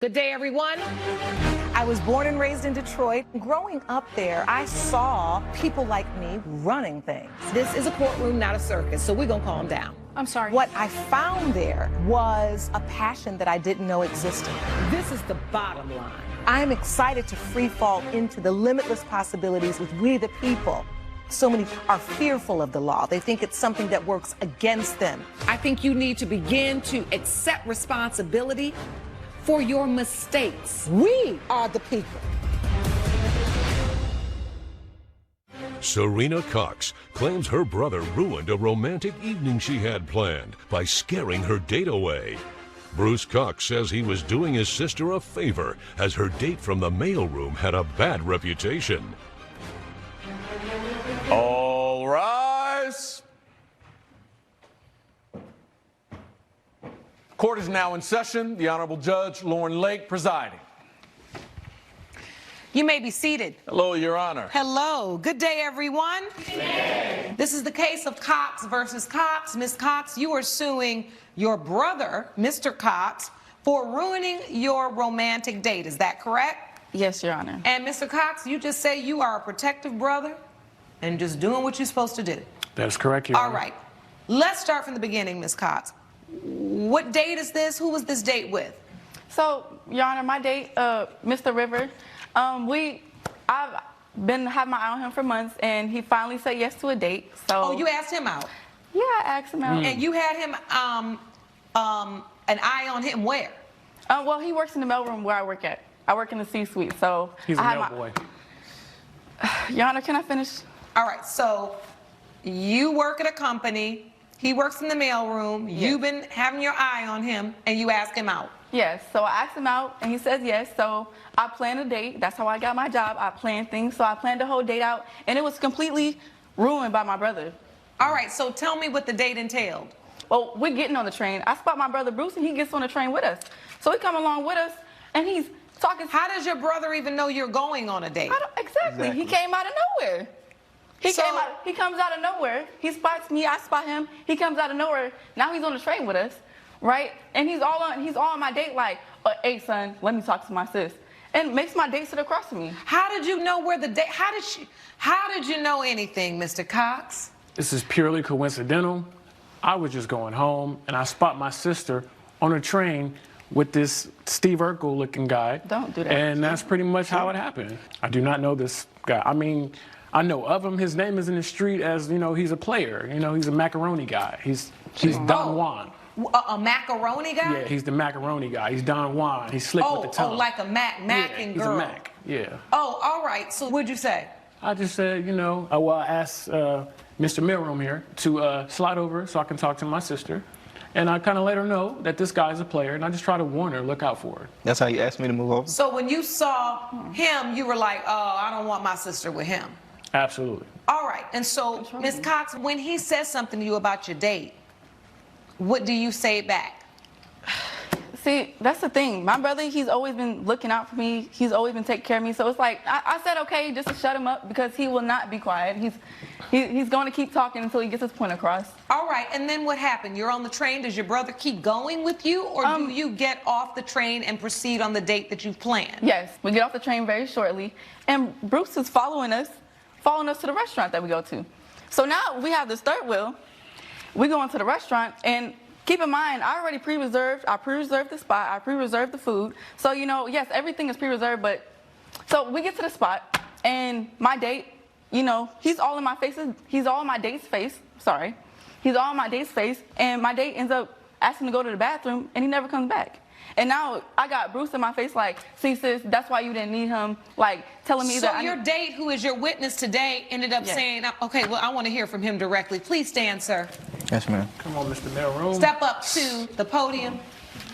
Good day, everyone. I was born and raised in Detroit. Growing up there, I saw people like me running things. This is a courtroom, not a circus, so we're going to calm down. I'm sorry. What I found there was a passion that I didn't know existed. This is the bottom line. I'm excited to free fall into the limitless possibilities with we the people. So many are fearful of the law. They think it's something that works against them. I think you need to begin to accept responsibility for your mistakes. We are the people. Serena Cox claims her brother ruined a romantic evening she had planned by scaring her date away. Bruce Cox says he was doing his sister a favor as her date from the mailroom had a bad reputation. All rise. Court is now in session. The Honorable Judge Lauren Lake presiding. You may be seated. Hello, Your Honor. Hello. Good day, everyone. Good day. This is the case of Cox versus Cox. Ms. Cox, you are suing your brother, Mr. Cox, for ruining your romantic date. Is that correct? Yes, Your Honor. And Mr. Cox, you just say you are a protective brother and just doing what you're supposed to do. That's correct, Your Honor. All right. Let's start from the beginning, Ms. Cox. What date is this? Who was this date with? So, Your Honor, my date, Mr. River, I've been having my eye on him for months, and he finally said yes to a date. So. Oh, you asked him out? Yeah, I asked him out. And you had him, an eye on him where? Well, he works in the mailroom where I work at. I work in the C-suite, so. He's a mail boy. Your Honor, can I finish? All right, so you work at a company. He works in the mailroom. Yes. You've been having your eye on him, and you ask him out. Yes, so I asked him out, and he says yes, so I planned a date. That's how I got my job. I planned things, so I planned the whole date out, and it was completely ruined by my brother. All right, so tell me what the date entailed. Well, we're getting on the train. I spot my brother Bruce, and he gets on the train with us. So he come along with us, and he's talking. How does your brother even know you're going on a date? Exactly. He came out of nowhere. He comes out of nowhere. He spots me. I spot him. He comes out of nowhere. Now he's on the train with us, right? And he's all on my date like, hey, son, let me talk to my sis. And makes my date sit across from me. How did you know where the date, how did you know anything, Mr. Cox? This is purely coincidental. I was just going home, and I spot my sister on a train with this Steve Urkel looking guy. Don't do that. And that's pretty much how it happened. I do not know this guy. I mean, I know of him. His name is in the street as, you know, he's a player. You know, he's a macaroni guy. He's Don Juan. A macaroni guy? Yeah, he's the macaroni guy. He's Don Juan. He's slick with the tongue. Oh, like a Mac and he's girl. a Mac, yeah. Oh, all right. So what'd you say? I just said, you know, I asked Mr. Mailroom here to slide over so I can talk to my sister. And I kind of let her know that this guy's a player, and I just try to warn her, look out for her. That's how you asked me to move over? So when you saw him, you were like, oh, I don't want my sister with him. Absolutely. All right. And so, Ms. Cox, when he says something to you about your date, what do you say back? See, that's the thing. My brother, he's always been looking out for me. He's always been taking care of me. So it's like, I said okay just to shut him up because he will not be quiet. He's going to keep talking until he gets his point across. All right. And then what happened? You're on the train. Does your brother keep going with you? Or do you get off the train and proceed on the date that you've planned? Yes. We get off the train very shortly. And Bruce is following us to the restaurant that we go to. So now we have this third wheel. We go into the restaurant, and keep in mind, I already pre-reserved the spot, I pre-reserved the food. So, you know, yes, everything is pre-reserved, but so we get to the spot, and my date, you know, he's all in my date's face, and my date ends up asking to go to the bathroom, and he never comes back. And now I got Bruce in my face like, see, sis, that's why you didn't need him, like telling me that. So your date, who is your witness today, ended up saying, okay, well, I want to hear from him directly. Please stand, sir. Yes, ma'am. Come on, Mr. Mailroom. Step up to the podium.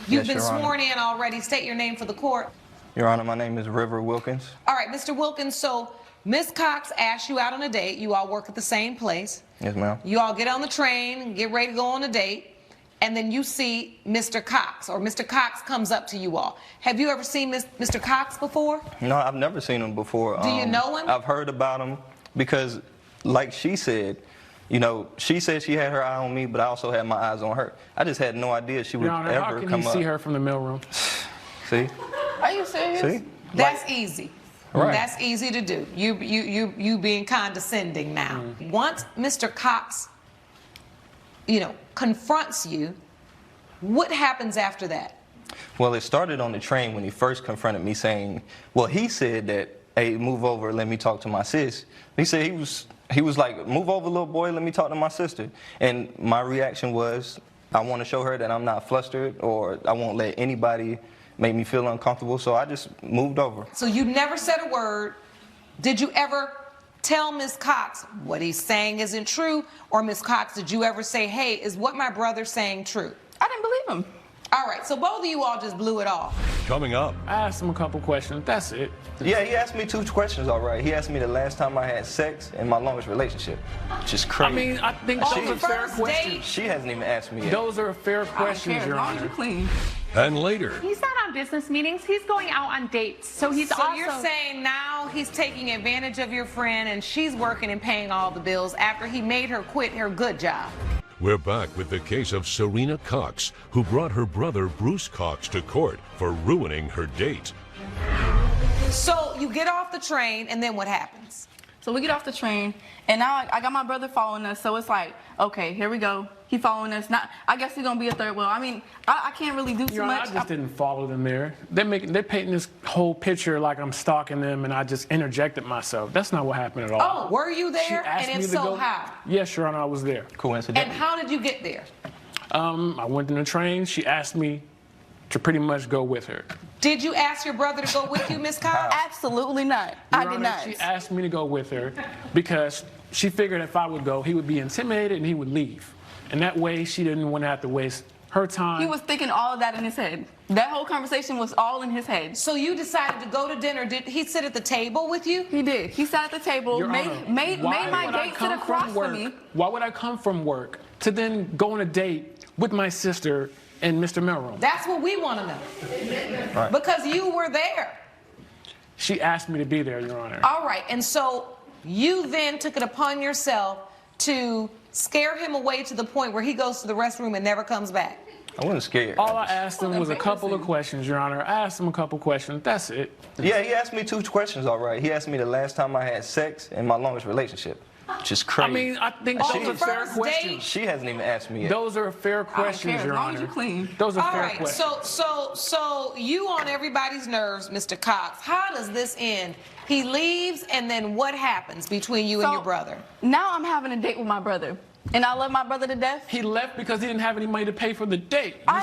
You've been Your Honor. sworn in already. State your name for the court. Your Honor, my name is River Wilkins. All right, Mr. Wilkins, so Ms. Cox asked you out on a date. You all work at the same place. Yes, ma'am. You all get on the train and get ready to go on a date. And then you see Mr. Cox, or Mr. Cox comes up to you all. Have you ever seen Mr. Cox before? No, I've never seen him before. Do you know him? I've heard about him because, like she said, you know, she said she had her eye on me, but I also had my eyes on her. I just had no idea she would Your Honor, ever how can come you up. see her from the mailroom? See? you serious? See? That's easy. Right. That's easy to do. You being condescending now. Once Mr. Cox, confronts you, what happens after that? Well, it started on the train when he first confronted me saying, well, he said that, hey, move over, let me talk to my sis. He said he was like, move over, little boy, let me talk to my sister. And my reaction was, I want to show her that I'm not flustered or I won't let anybody make me feel uncomfortable, so I just moved over. So you never said a word. Did you ever tell Ms. Cox what he's saying isn't true? Or Ms. Cox, did you ever say, hey, is what my brother's saying true? I didn't believe him. All right, so both of you all just blew it off. Coming up, I asked him a couple questions. That's it. Yeah, he asked me 2 questions, all right. He asked me the last time I had sex in my longest relationship, which is crazy. I mean, I think On those the are fair first questions. date? She hasn't even asked me yet. Those are fair I don't questions, care, as Your long as Honor. you're clean. and later, He's not on business meetings. He's going out on dates. So he's So also. you're saying now he's taking advantage of your friend and she's working and paying all the bills after he made her quit her good job. we're back with the case of Serena Cox, who brought her brother Bruce Cox to court for ruining her date. So you get off the train and then what happens? So we get off the train, and now I got my brother following us. So it's like, okay, here we go. He following us. Not, I guess he's gonna be a third wheel. I mean, I can't really do too Your Honor, much. I just didn't follow them there. They're painting this whole picture like I'm stalking them, and I just interjected myself. That's not what happened at all. Oh, were you She there? asked And me if to so, go. how? Yes, Your Honor, I was there. And Coincidentally. how did you get there? I went in the train. She asked me to pretty much go with her. Did you ask your brother to go with you, Miss Cox? Absolutely not. Your I did Honor, not. She asked me to go with her because she figured if I would go, he would be intimidated and he would leave. And that way, she didn't want to have to waste her time. He was thinking all of that in his head. That whole conversation was all in his head. So you decided to go to dinner. Did he sit at the table with you? He did. He sat at the table, Your made Honor, why my would I date sit come across from from work? me. Why would I come from work to then go on a date with my sister and Mr. Melrose? That's what we want to know. Right. Because you were there. She asked me to be there, Your Honor. All right, and so you then took it upon yourself to scare him away to the point where he goes to the restroom and never comes back. I wasn't scared. All I asked him was a couple of questions, Your Honor. I asked him a couple questions. That's it. Yeah, he asked me 2 questions, all right. He asked me the last time I had sex in my longest relationship, which is crazy. I mean, I think On those the are fair first questions. date? She hasn't even asked me yet. Those are fair care, questions, as Your long as Honor. you're clean. Those are All fair right, questions. so you on everybody's nerves, Mr. Cox. How does this end? He leaves, and then what happens between you and So, your brother? Now I'm having a date with my brother. And I love my brother to death. He left because he didn't have any money to pay for the date. I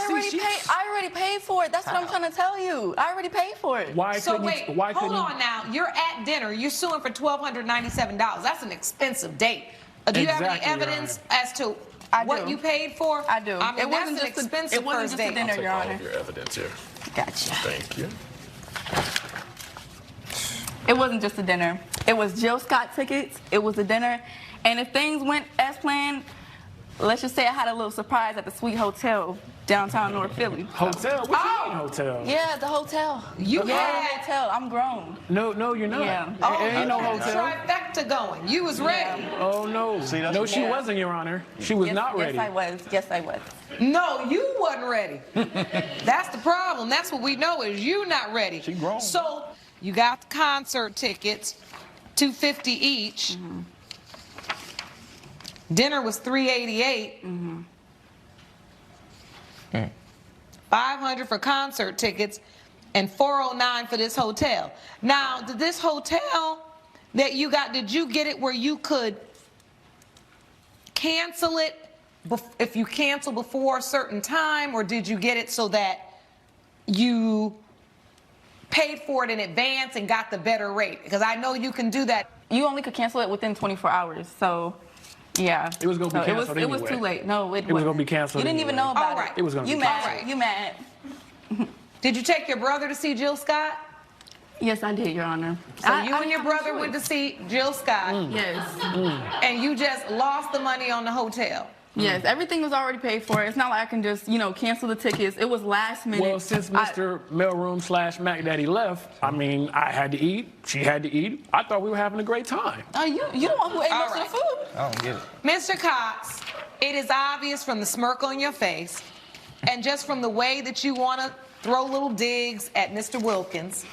already paid for it. That's what I'm trying to tell you. I already paid for it. Why So couldn't wait, you? Why hold couldn't on now. You're at dinner. You're suing for $1,297. That's an expensive date. Do you have any Exactly, Your evidence as to I what do. you paid for? I do. I mean, It wasn't that's an just a- expensive it wasn't first just a date. dinner, Your Honor. your evidence here. Gotcha. Thank you. It wasn't just a dinner. It was Jill Scott tickets. It was a dinner. And if things went as planned, let's just say I had a little surprise at the Sweet Hotel downtown North Philly. Hotel? What you mean hotel? Yeah, the hotel. You yeah, had- the hotel. I'm grown. No, you're not. Yeah. Oh, Ain't you no had a hotel. trifecta going. You was ready. Oh no. See, that's No, what- she Yeah. wasn't, Your Honor. She was Yes, not ready. Yes, I was. Yes, I was. No, you wasn't ready. That's the problem. That's what we know is you not ready. She grown. So you got the concert tickets, $250 each. Dinner was $388. $500 for concert tickets and $409 for this hotel. Now, did this hotel that you got, did you get it where you could cancel it if you cancel before a certain time, or did you get it so that you paid for it in advance and got the better rate? Because I know you can do that. You only could cancel it within 24 hours. So, yeah. It was gonna be So canceled It was anyway. too late. No, it was wasn't. gonna be canceled You didn't even anyway. know about All right. it. It was gonna you be mad? canceled. You mad? Did you take your brother to see Jill Scott? Yes, I did, Your Honor. So you and your brother went to see Jill Scott, Yes. and you just lost the money on the hotel. Yes, everything was already paid for. It's not like I can just, cancel the tickets. It was last minute. Well, since Mr. Mailroom / Mac Daddy left, I mean, I had to eat. She had to eat. I thought we were having a great time. You the one who ate All most right. of the food. I don't get it. Mr. Cox, it is obvious from the smirk on your face and just from the way that you want to throw little digs at Mr. Wilkins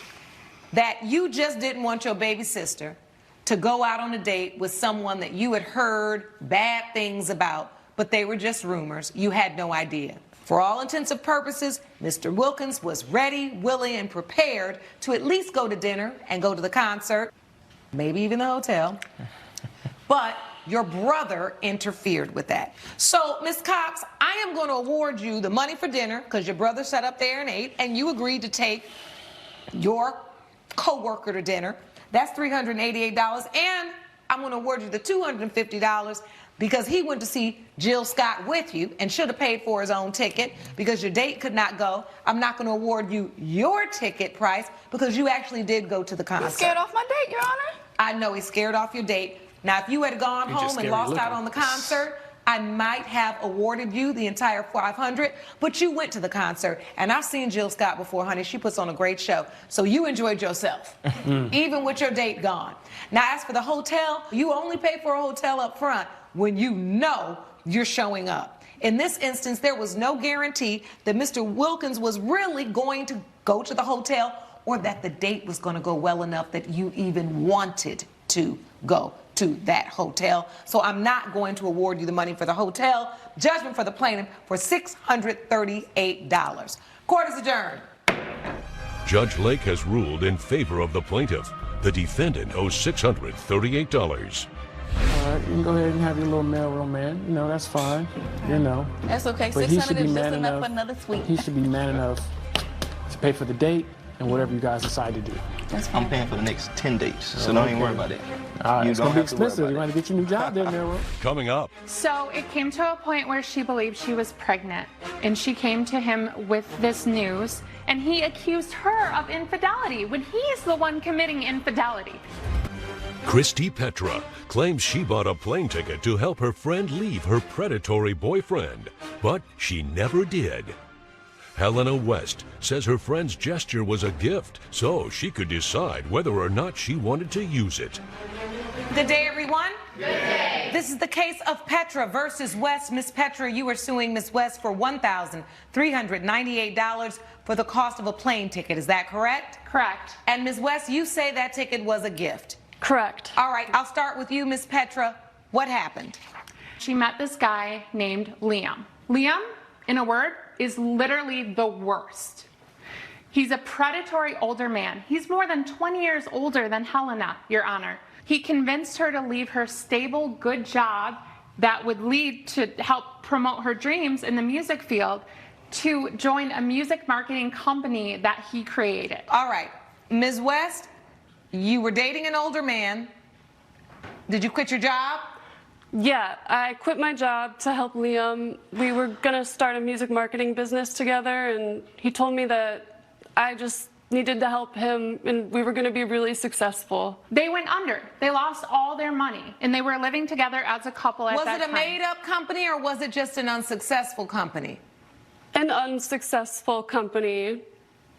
that you just didn't want your baby sister to go out on a date with someone that you had heard bad things about, but they were just rumors. You had no idea. For all intents and purposes, Mr. Wilkins was ready, willing, and prepared to at least go to dinner and go to the concert, maybe even the hotel. But your brother interfered with that. So, Ms. Cox, I am going to award you the money for dinner because your brother sat up there and ate, and you agreed to take your co-worker to dinner. That's $388, and I'm going to award you the $250 because he went to see Jill Scott with you and should have paid for his own ticket because your date could not go. I'm not going to award you your ticket price because you actually did go to the concert. He's scared off my date, Your Honor. I know he's scared off your date. Now, if you had gone home and lost out on the concert, I might have awarded you the entire $500, but you went to the concert, and I've seen Jill Scott before, honey. She puts on a great show, so you enjoyed yourself, even with your date gone. Now, as for the hotel, you only pay for a hotel up front when you know you're showing up. In this instance, there was no guarantee that Mr. Wilkins was really going to go to the hotel or that the date was going to go well enough that you even wanted to go to that hotel. So I'm not going to award you the money for the hotel. Judgment for the plaintiff for $638. Court is adjourned. Judge Lake has ruled in favor of the plaintiff. The defendant owes $638. All right, you can go ahead and have your little mailroom man. You know, that's fine. You know. That's okay. But he 600 should be is just man enough enough. for another sweet. He should be man enough to pay for the date and whatever you guys decide to do. That's fine. I'm paying for the next 10 dates, so don't even worry about it. All right, You it's don't gonna be have to worry expensive. about You it. want to get your new job there, mailroom. Coming up, So it came to a point where she believed she was pregnant, and she came to him with this news, and he accused her of infidelity when he's the one committing infidelity. Christy Petra claims she bought a plane ticket to help her friend leave her predatory boyfriend, but she never did. Helena West says her friend's gesture was a gift, so she could decide whether or not she wanted to use it. Good day, everyone. Good day. This is the case of Petra versus West. Miss Petra, you are suing Miss West for $1,398 for the cost of a plane ticket. Is that correct? Correct. And Miss West, you say that ticket was a gift. Correct. All right, I'll start with you, Miss Petra. What happened? She met this guy named Liam. Liam, in a word, is literally the worst. He's a predatory older man. He's more than 20 years older than Helena, Your Honor. He convinced her to leave her stable, good job that would lead to help promote her dreams in the music field to join a music marketing company that he created. All right, Ms. West, you were dating an older man. Did you quit your job? Yeah, I quit my job to help Liam. We were gonna start a music marketing business together, and he told me that I just needed to help him, and we were gonna be really successful. They went under. They lost all their money, and they were living together as a couple at that time. Was it a made-up company, or was it just an unsuccessful company? An unsuccessful company.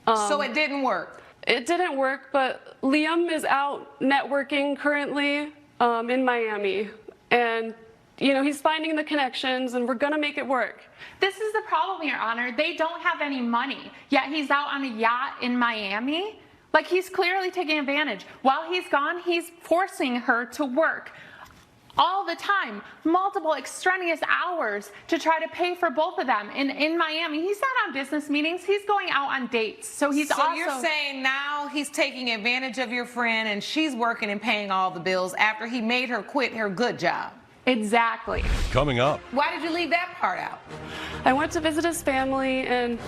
So it didn't work? It didn't work, but Liam is out networking currently in Miami. And, you know, he's finding the connections, and we're gonna make it work. This is the problem, Your Honor. They don't have any money, yet he's out on a yacht in Miami. Like, he's clearly taking advantage. While he's gone, he's forcing her to work all the time, multiple extraneous hours to try to pay for both of them. And in Miami, he's not on business meetings. He's going out on dates. So he's also... So you're saying now he's taking advantage of your friend, and she's working and paying all the bills after he made her quit her good job. Exactly. Coming up, Why did you leave that part out? I went to visit his family, and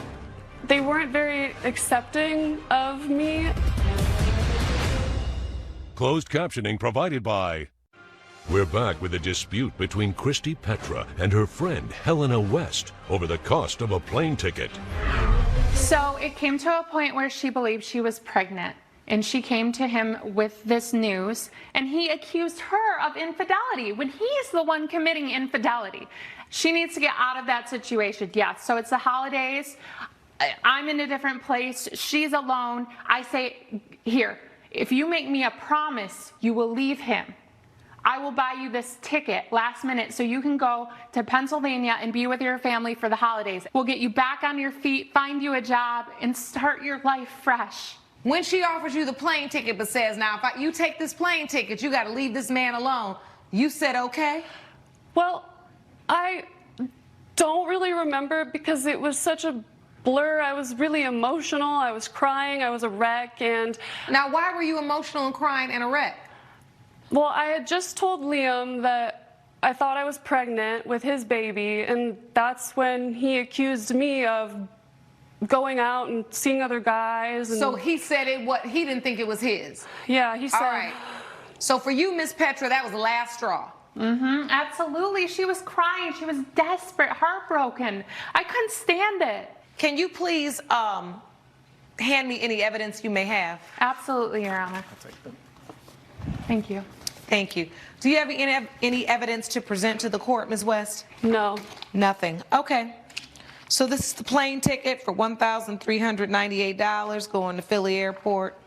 they weren't very accepting of me. closed captioning provided by... We're back with a dispute between Christy Petra and her friend Helena West over the cost of a plane ticket. So it came to a point where she believed she was pregnant, and she came to him with this news, and he accused her of infidelity when he's the one committing infidelity. She needs to get out of that situation. Yes, so it's the holidays. I'm in a different place. She's alone. I say, here, if you make me a promise, you will leave him. I will buy you this ticket last minute so you can go to Pennsylvania and be with your family for the holidays. We'll get you back on your feet, find you a job, and start your life fresh. When she offers you the plane ticket but says, now, if you take this plane ticket, you got to leave this man alone, you said okay? Well, I don't really remember because it was such a blur. I was really emotional. I was crying. I was a wreck. And now, why were you emotional and crying and a wreck? Well, I had just told Liam that I thought I was pregnant with his baby, and that's when he accused me of going out and seeing other guys. And so he said he didn't think it was his? Yeah, he said. All right. So for you, Miss Petra, that was the last straw. Mm-hmm, absolutely. She was crying. She was desperate, heartbroken. I couldn't stand it. Can you please hand me any evidence you may have? Absolutely, Your Honor. Thank you. Thank you. Do you have any evidence to present to the court, Ms. West? No. Nothing. Okay. So this is the plane ticket for $1,398 going to Philly Airport.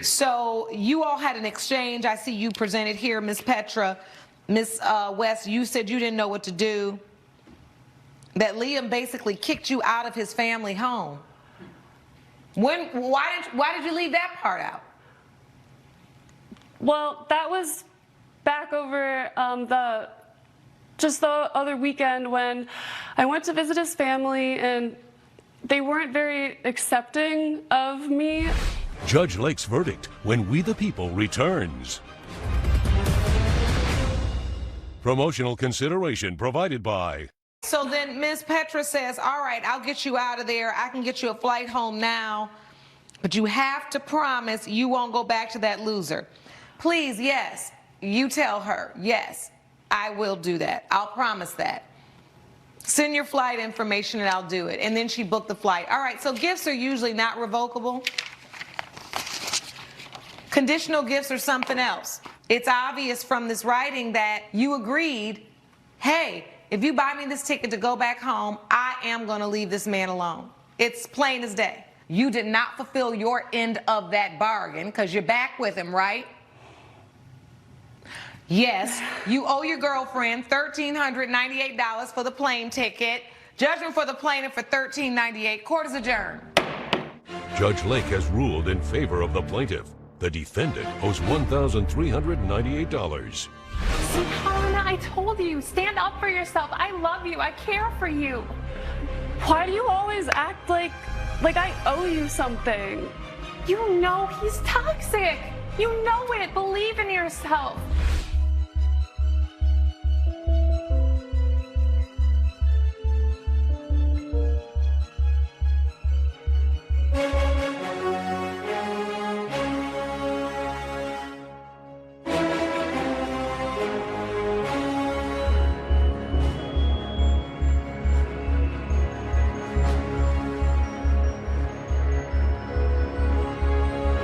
So you all had an exchange. I see you presented here, Ms. Petra. Ms. West, you said you didn't know what to do, that Liam basically kicked you out of his family home. Why did you leave that part out? Well, that was back over the other weekend when I went to visit his family and they weren't very accepting of me. Judge Lake's verdict when We the People returns. Promotional consideration provided by... So then Ms. Petra says, all right, I'll get you out of there. I can get you a flight home now, but you have to promise you won't go back to that loser. Please, yes, you tell her, yes, I will do that. I'll promise that. Send your flight information and I'll do it. And then she booked the flight. All right, so gifts are usually not revocable. Conditional gifts are something else. It's obvious from this writing that you agreed, hey, if you buy me this ticket to go back home, I am going to leave this man alone. It's plain as day. You did not fulfill your end of that bargain because you're back with him, right? Yes, you owe your girlfriend $1,398 for the plane ticket. Judgment for the plaintiff for $1,398. Court is adjourned. Judge Lake has ruled in favor of the plaintiff. The defendant owes $1,398. See, Helena, I told you, stand up for yourself. I love you. I care for you. Why do you always act like I owe you something? You know he's toxic. You know it. Believe in yourself.